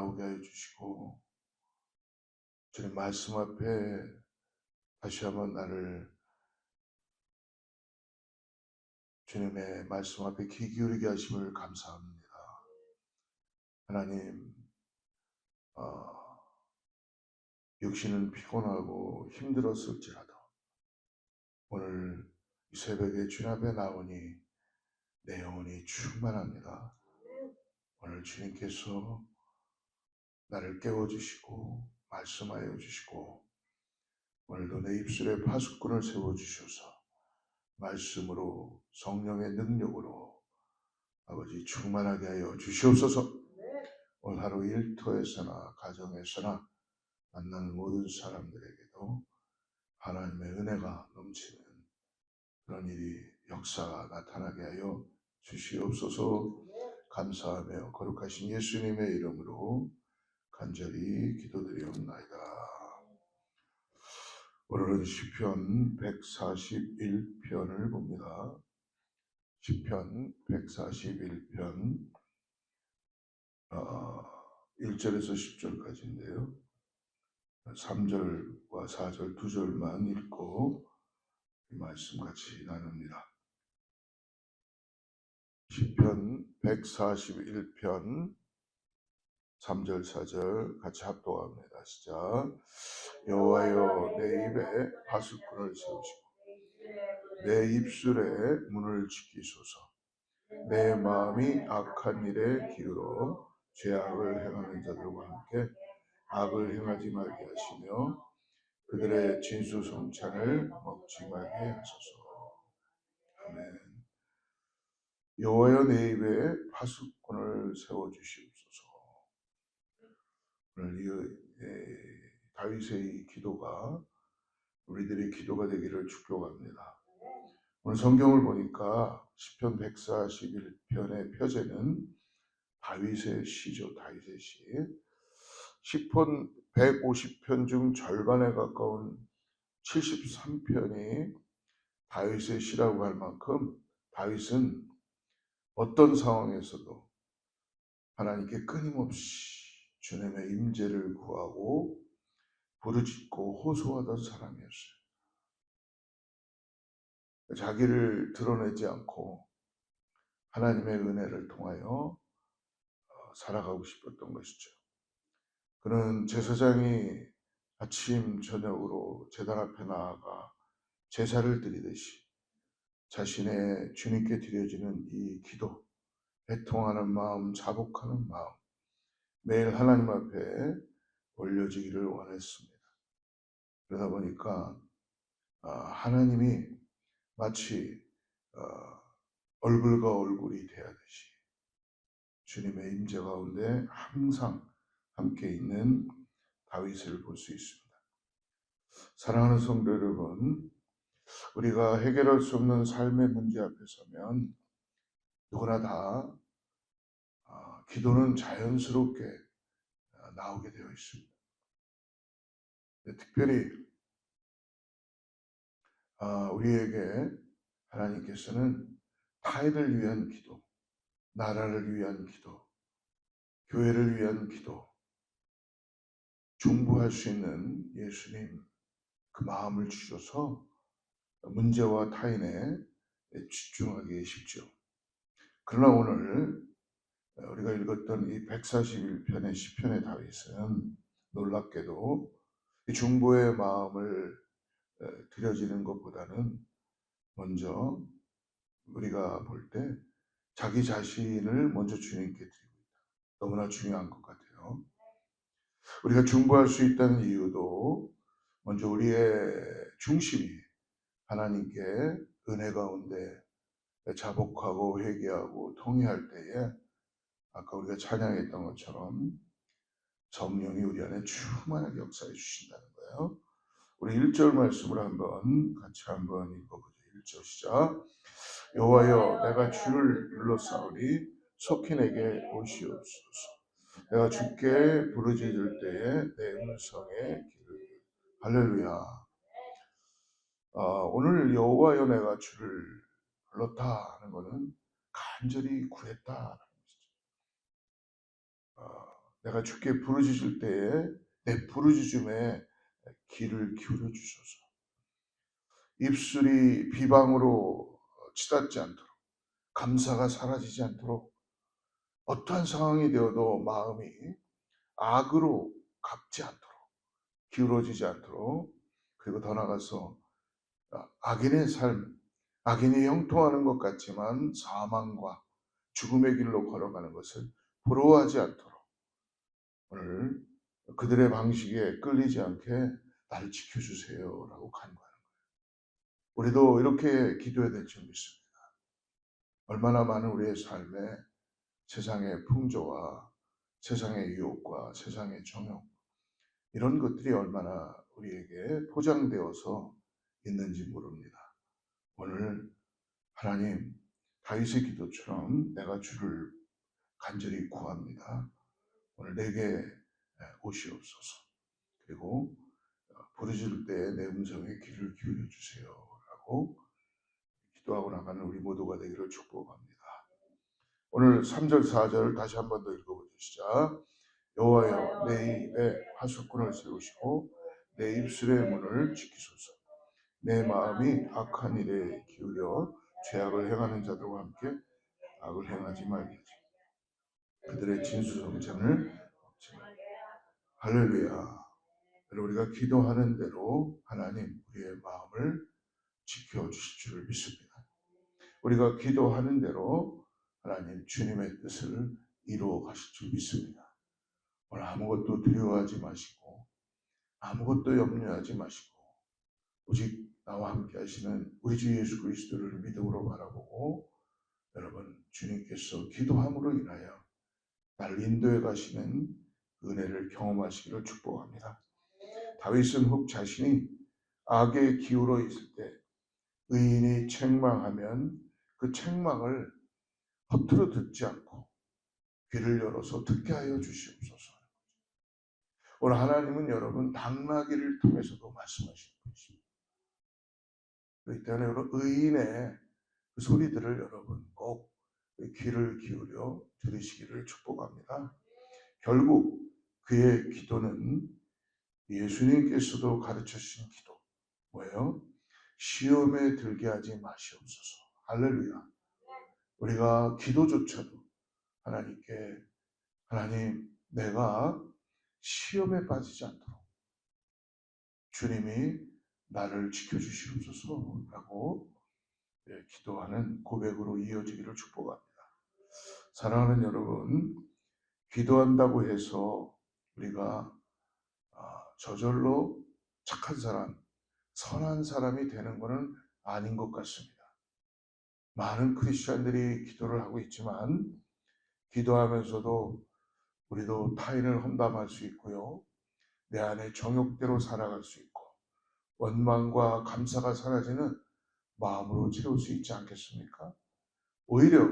나오게 하여 주시고 주님 말씀 앞에 다시 한번 나를 주님의 말씀 앞에 귀 기울이게 하심을 감사합니다. 하나님, 육신은 피곤하고 힘들었을지라도 오늘 이 새벽에 주님 앞에 나오니 내 영혼이 충만합니다. 오늘 주님께서 나를 깨워주시고 말씀하여 주시고 오늘도 내 입술에 파수꾼을 세워주셔서 말씀으로 성령의 능력으로 아버지 충만하게 하여 주시옵소서. 오늘 하루 일터에서나 가정에서나 만나는 모든 사람들에게도 하나님의 은혜가 넘치는 그런 일이 역사가 나타나게 하여 주시옵소서. 감사하며 거룩하신 예수님의 이름으로 간절히 기도드리옵나이다. 오늘은 시편 141편을 봅니다. 시편 141편 1절에서 10절까지인데요. 3절과 4절 두 절만 읽고 이 말씀 같이 나눕니다. 시편 141편 3절 4절 같이 합독합니다. 시작. 여호와여 내 입에 파수꾼을 세우시고 내 입술에 문을 지키소서. 내 마음이 악한 일에 기울어 죄악을 행하는 자들과 함께 악을 행하지 말게 하시며 그들의 진수성찬을 먹지 말게 하소서. 아멘. 여호와여 내 입에 파수꾼을 세워주시옵소서. 오늘 다윗의 이 기도가 우리들의 기도가 되기를 축복합니다. 오늘 성경을 보니까 시편 141편의 표제는 다윗의 시죠. 다윗의 시. 시편 150편 중 절반에 가까운 73편이 다윗의 시라고 할 만큼 다윗은 어떤 상황에서도 하나님께 끊임없이 주님의 임재를 구하고 부르짖고 호소하던 사람이었어요. 자기를 드러내지 않고 하나님의 은혜를 통하여 살아가고 싶었던 것이죠. 그는 제사장이 아침 저녁으로 제단 앞에 나아가 제사를 드리듯이 자신의 주님께 드려지는 이 기도, 애통하는 마음, 자복하는 마음, 매일 하나님 앞에 올려지기를 원했습니다. 그러다 보니까 하나님이 마치 얼굴과 얼굴이 대하듯이 주님의 임재 가운데 항상 함께 있는 다윗을 볼 수 있습니다. 사랑하는 성도 여러분, 우리가 해결할 수 없는 삶의 문제 앞에 서면 누구나 다 기도는 자연스럽게 나오게 되어 있습니다. 특별히 우리에게 하나님께서는 타인을 위한 기도, 나라를 위한 기도, 교회를 위한 기도, 중보할 수 있는 예수님 그 마음을 주셔서 문제와 타인에 집중하기 쉽죠. 그러나 오늘 우리가 읽었던 이 141편의 시편의 다윗은 놀랍게도 이 중보의 마음을 드려지는 것보다는 먼저 우리가 볼 때 자기 자신을 먼저 주님께 드리고 있다. 너무나 중요한 것 같아요. 우리가 중보할 수 있다는 이유도 먼저 우리의 중심이 하나님께 은혜 가운데 자복하고 회개하고 통회할 때에 아까 우리가 찬양했던 것처럼 성령이 우리 안에 충만하게 역사해 주신다는 거예요. 우리 1절 말씀을 같이 한번 읽어보죠. 1절 시작. 여호와여 내가 주를 불러싸우니 속히 내게 오시옵소서. 내가 주께 부르짖을 때에 내 음성에 귀를 할렐루야. 오늘 여호와여 내가 주를 불렀다 하는 것은 간절히 구했다 하는 것이죠. 내가 주께 부르짖을 때에 내 부르짖음에 귀를 기울여 주소서. 입술이 비방으로 치닫지 않도록, 감사가 사라지지 않도록, 어떠한 상황이 되어도 마음이 악으로 갚지 않도록, 기울어지지 않도록, 그리고 더 나아가서 악인의 삶, 악인이 형통하는 것 같지만 사망과 죽음의 길로 걸어가는 것을 부러워하지 않도록 오늘 그들의 방식에 끌리지 않게 나를 지켜주세요라고 간구하는 거예요. 우리도 이렇게 기도해야 될 줄 믿습니다. 얼마나 많은 우리의 삶에 세상의 풍조와 세상의 유혹과 세상의 정욕, 이런 것들이 얼마나 우리에게 포장되어서 있는지 모릅니다. 오늘 하나님, 다윗의 기도처럼 내가 주를 간절히 구합니다. 오늘 내게 오시옵소서. 그리고 부르짖을 때 내 음성에 귀를 기울여 주세요라고 기도하고 나가는 우리 모두가 되기를 축복합니다. 오늘 3절 4절 다시 한 번 더 읽어보죠. 시작. 여호와여, 내 입에 하수꾼을 세우시고 내 입술의 문을 지키소서. 내 마음이 악한 일에 기울여 죄악을 행하는 자들과 함께 악을 행하지 말게 하시고 그들의 진수성찬을 먹지 말게. 할렐루야. 우리가 기도하는 대로 하나님 우리의 마음을 지켜주실 줄을 믿습니다. 우리가 기도하는 대로 하나님 주님의 뜻을 이루어 가실 줄 믿습니다. 오늘 아무것도 두려워하지 마시고 아무것도 염려하지 마시고 오직 나와 함께 하시는 우리 주 예수 그리스도를 믿음으로 바라보고 여러분 주님께서 기도함으로 인하여 나를 인도해 가시는 은혜를 경험하시기를 축복합니다. 다윗은 혹 자신이 악에 기울어 있을 때 의인이 책망하면 그 책망을 허투루 듣지 않고 귀를 열어서 듣게 하여 주시옵소서. 오늘 하나님은 여러분 당나귀를 통해서도 말씀하시는 것입니다. 그렇기 때문에 여러분 의인의 그 소리들을 여러분 꼭 귀를 기울여 들으시기를 축복합니다. 결국 그의 기도는 예수님께서도 가르쳐 주신 기도 뭐예요? 시험에 들게 하지 마시옵소서. 할렐루야. 우리가 기도조차도 하나님께 하나님 내가 시험에 빠지지 않도록 주님이 나를 지켜주시옵소서라고 기도하는 고백으로 이어지기를 축복합니다. 사랑하는 여러분, 기도한다고 해서 우리가 저절로 착한 사람, 선한 사람이 되는 것은 아닌 것 같습니다. 많은 크리스천들이 기도를 하고 있지만 기도하면서도 우리도 타인을 험담할 수 있고요. 내 안에 정욕대로 살아갈 수 있고 원망과 감사가 사라지는 마음으로 채울 수 있지 않겠습니까? 오히려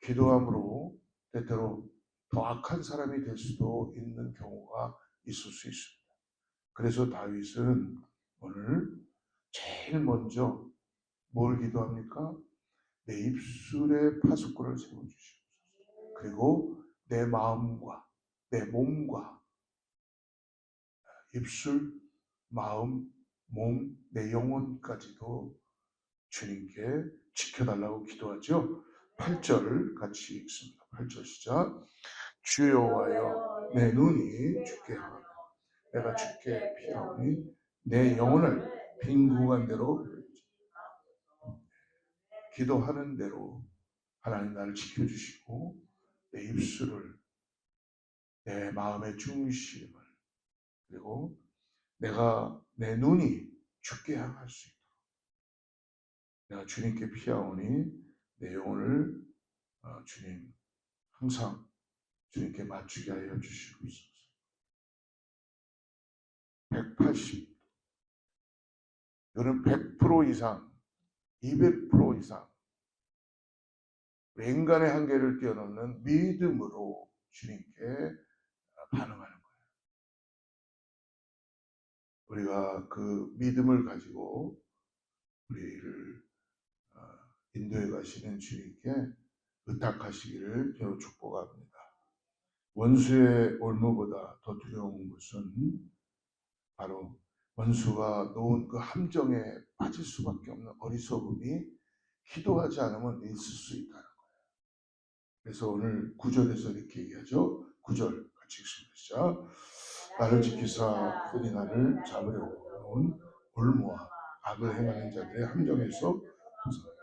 기도함으로 때때로 더 악한 사람이 될 수도 있는 경우가 있을 수 있습니다. 그래서 다윗은 오늘 제일 먼저 뭘 기도합니까? 내 입술에 파수꾼을 세워주시옵소서. 그리고 내 마음과 내 몸과 입술, 마음, 몸, 내 영혼까지도 주님께 지켜달라고 기도하죠. 8절 같이 읽습니다. 8절 시작. 주 여호와여, 내 눈이 주께 향하며 내가 주께 피하오니 내 영혼을 빈 구간대로 기도하는 대로 하나님 나를 지켜주시고 내 입술을 내 마음의 중심을 그리고 내가 내 눈이 주께 향할 수 있도록 내가 주님께 피하오니 내 영혼을 주님 항상 주님께 맞추게 하여 주시옵소서. 180 이거는 100% 이상 200% 이상 인간의 한계를 뛰어넘는 믿음으로 주님께 반응하는 거예요. 우리가 그 믿음을 가지고 우리를 인도해 가시는 주님께 의탁하시기를 저로 축복합니다. 원수의 올무보다 더 두려운 것은 바로 원수가 놓은 그 함정에 빠질 수밖에 없는 어리석음이 기도하지 않으면 있을 수 있다는 거예요. 그래서 오늘 9절에서 이렇게 얘기하죠. 9절 같이 읽습니다. 시작. 나를 지키사 흔히 나를 잡으려고 놓은 올무와 악을 행하는 자들의 함정에서 벗어나게.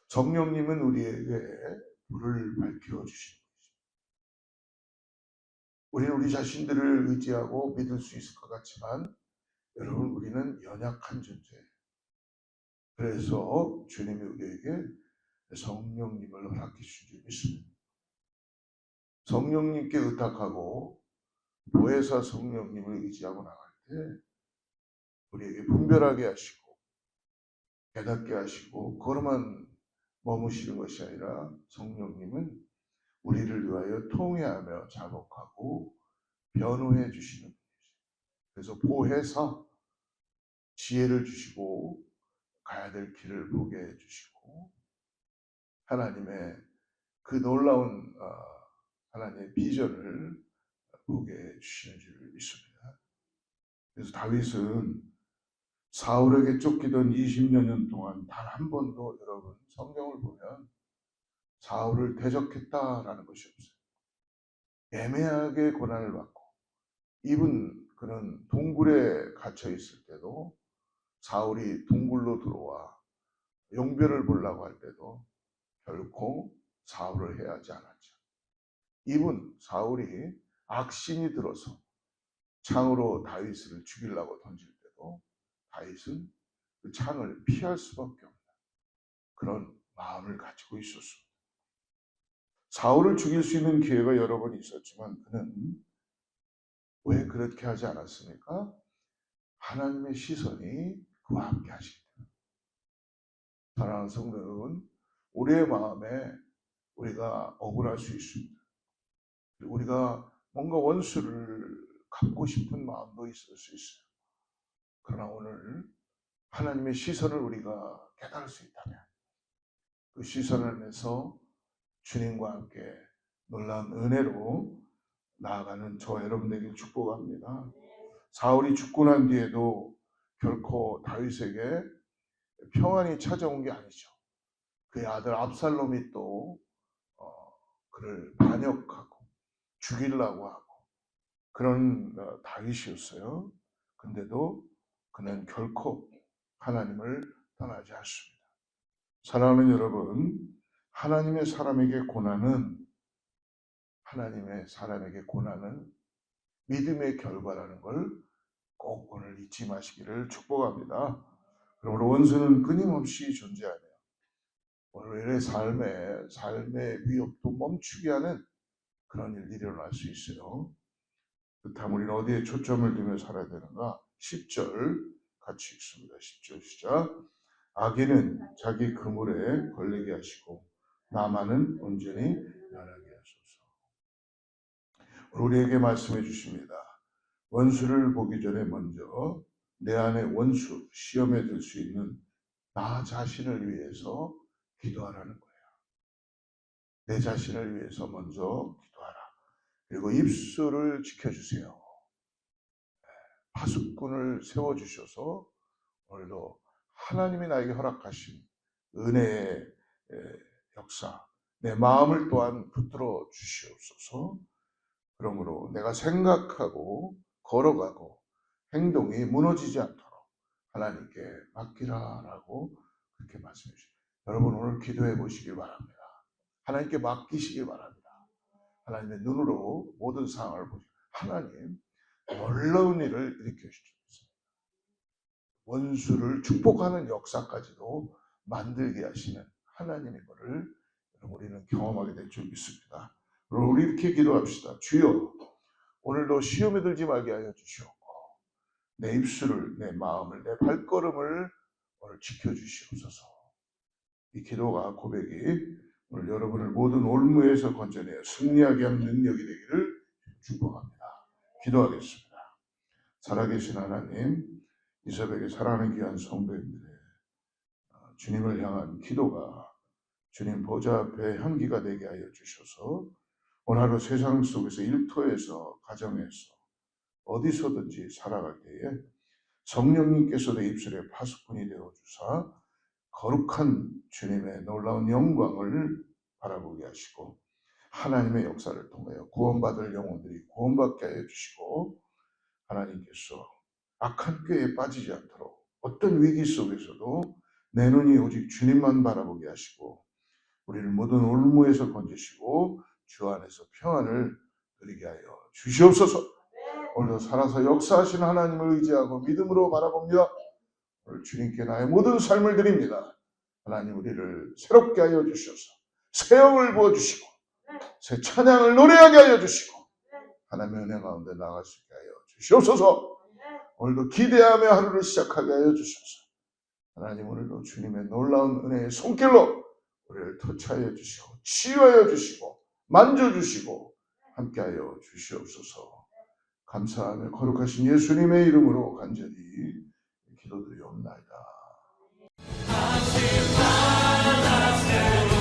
성령님은 우리에게 불을 밝혀 주시는 것입니다. 우리는 우리 자신들을 의지하고 믿을 수 있을 것 같지만 여러분, 우리는 연약한 존재예요. 그래서 주님이 우리에게 성령님을 허락해 주신 줄 믿습니다. 성령님께 의탁하고 보혜사 성령님을 의지하고 나갈 때 우리에게 분별하게 하시고 깨닫게 하시고 그것만 머무시는 것이 아니라 성령님은 우리를 위하여 통회하며 자복하고 변호해 주시는 분이죠. 그래서 보혜사, 지혜를 주시고 가야 될 길을 보게 해주시고 하나님의 그 놀라운 하나님의 비전을 보게 해주시는 줄 믿습니다. 그래서 다윗은 사울에게 쫓기던 20여 년 동안 단 한 번도 여러분 성경을 보면 사울을 대적했다라는 것이 없어요. 애매하게 고난을 받고 이분 그는 동굴에 갇혀 있을 때도 사울이 동굴로 들어와 용변을 보려고 할 때도 결코 사울을 해하지 않았죠. 이분 사울이 악신이 들어서 창으로 다윗을 죽이려고 던질 때도 다윗은 그 창을 피할 수밖에 없는 그런 마음을 가지고 있었습니다. 사울을 죽일 수 있는 기회가 여러 번 있었지만 그는 왜 그렇게 하지 않았습니까? 하나님의 시선이 그와 함께 하시기 때문에. 사랑하는 성도 여러분, 우리의 마음에 우리가 억울할 수 있습니다. 우리가 뭔가 원수를 갚고 싶은 마음도 있을 수 있어요. 그러나 오늘 하나님의 시선을 우리가 깨달을 수 있다면 그 시선 안에서 주님과 함께 놀라운 은혜로 나아가는 저 여러분 되길 축복합니다. 사울이 죽고 난 뒤에도 결코 다윗에게 평안이 찾아온 게 아니죠. 그의 아들 압살롬이 또 그를 반역하고 죽이려고 하고 그런 다윗이었어요. 근데도 그는 결코 하나님을 떠나지 않습니다. 사랑하는 여러분, 하나님의 사람에게 고난은 믿음의 결과라는 걸 꼭 오늘 잊지 마시기를 축복합니다. 그러므로 원수는 끊임없이 존재하며 오늘의 삶의 위협도 멈추게 하는 그런 일이 일어날 수 있어요. 그렇다면 우리는 어디에 초점을 두며 살아야 되는가? 10절 같이 읽습니다. 10절 시작. 악인은 자기 그물에 걸리게 하시고 나만은 온전히 면하게 하소서. 우리에게 말씀해 주십니다. 원수를 보기 전에 먼저 내 안에 원수, 시험에 들 수 있는 나 자신을 위해서 기도하라는 거예요. 내 자신을 위해서 먼저 기도하라. 그리고 입술을 지켜주세요. 파수꾼을 세워주셔서 오늘도 하나님이 나에게 허락하신 은혜의 역사, 내 마음을 또한 붙들어 주시옵소서. 그러므로 내가 생각하고 걸어가고 행동이 무너지지 않도록 하나님께 맡기라라고 그렇게 말씀해 주십니다. 여러분 오늘 기도해 보시길 바랍니다. 하나님께 맡기시길 바랍니다. 하나님의 눈으로 모든 상황을 보시고 하나님 놀라운 일을 일으켜 주십니다. 원수를 축복하는 역사까지도 만들게 하시는 하나님의 것을 우리는 경험하게 될 줄 믿습니다. 그럼 우리 이렇게 기도합시다. 주여, 오늘도 시험에 들지 말게 하여 주시옵고 내 입술을, 내 마음을, 내 발걸음을 오늘 지켜주시옵소서. 이 기도가 고백이 오늘 여러분을 모든 올무에서 건져내어 승리하게 하는 능력이 되기를 축복합니다. 기도하겠습니다. 살아계신 하나님, 이 새벽에 사랑하는 귀한 성도님들의 주님을 향한 기도가 주님 보좌 앞에 향기가 되게 하여 주셔서 오늘 하루 세상 속에서 일터에서 가정에서 어디서든지 살아갈 때에 성령님께서 내 입술에 파수꾼이 되어 주사 거룩한 주님의 놀라운 영광을 바라보게 하시고 하나님의 역사를 통하여 구원받을 영혼들이 구원받게 하여 주시고 하나님께서 악한 꾀에 빠지지 않도록 어떤 위기 속에서도 내 눈이 오직 주님만 바라보게 하시고 우리를 모든 올무에서 건지시고 주 안에서 평안을 누리게 하여 주시옵소서. 오늘도 살아서 역사하신 하나님을 의지하고 믿음으로 바라봅니다. 오늘 주님께 나의 모든 삶을 드립니다. 하나님 우리를 새롭게 하여 주셔서 새 영을 부어주시고 새 찬양을 노래하게 하여 주시고 하나님의 은혜 가운데 나갈 수 있게 하여 주시옵소서. 오늘도 기대하며 하루를 시작하게 하여 주셔서 하나님 오늘도 주님의 놀라운 은혜의 손길로 우리를 터치하여 주시고 치유하여 주시고 만져주시고 함께하여 주시옵소서. 감사하며 거룩하신 예수님의 이름으로 간절히 기도드리옵나이다. 다시 바다 새로